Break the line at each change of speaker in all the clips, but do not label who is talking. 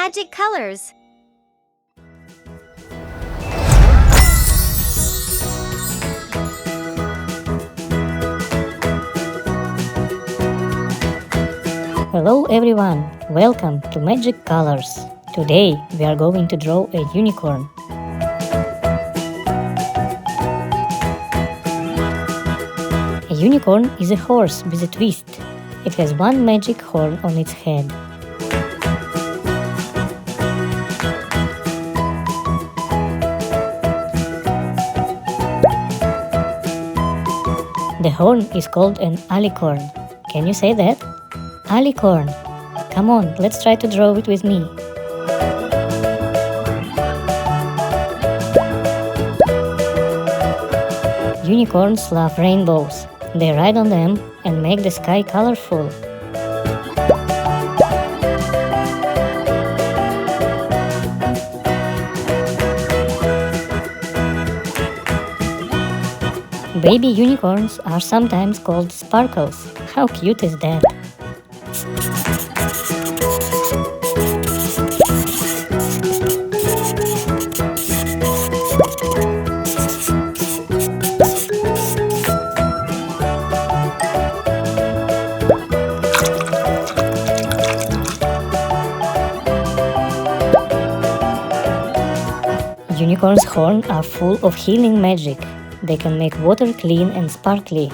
magic colors.
Hello everyone, welcome to Magic Colors. Today we are going to draw a unicorn. A unicorn is a horse with a twist. It has one magic horn on its head. The horn is called an alicorn. Can you say that? Alicorn. Come on, let's try to draw it with me. Unicorns love rainbows. They ride on them and make the sky colorful. Baby unicorns are sometimes called sparkles. How cute is that? Unicorns' horns are full of healing magic. They can make water clean and sparkly.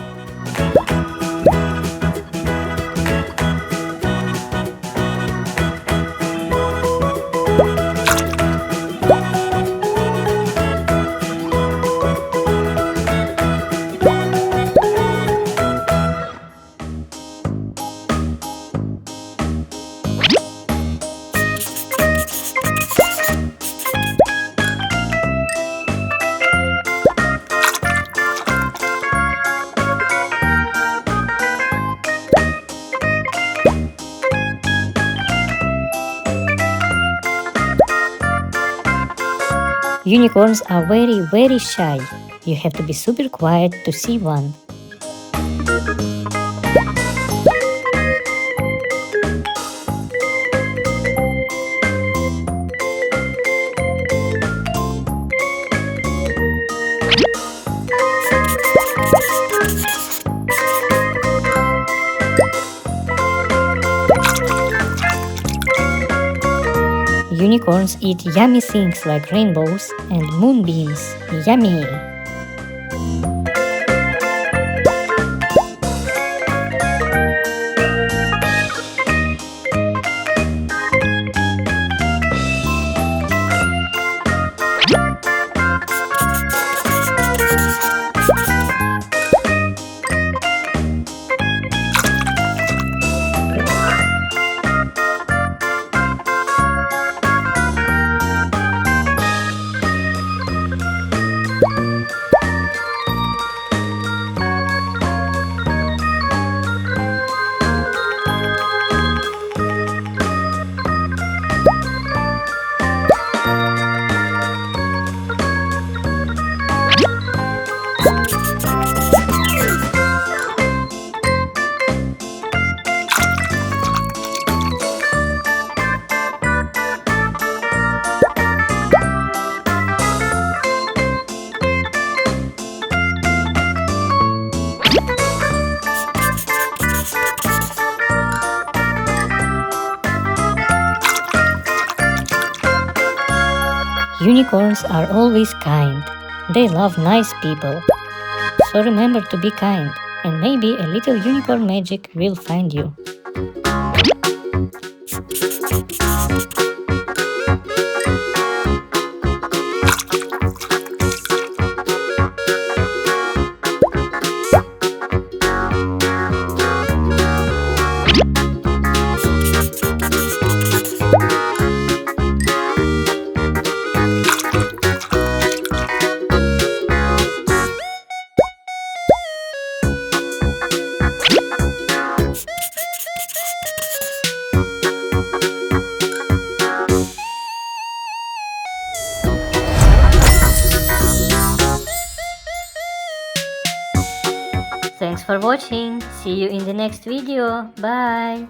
Unicorns are very shy. You have to be super quiet to see one. Unicorns eat yummy things like rainbows and moonbeams. Yummy! Unicorns are always kind. They love nice people. So remember to be kind, and maybe a little unicorn magic will find you. Thanks for watching. See you in the next video. Bye.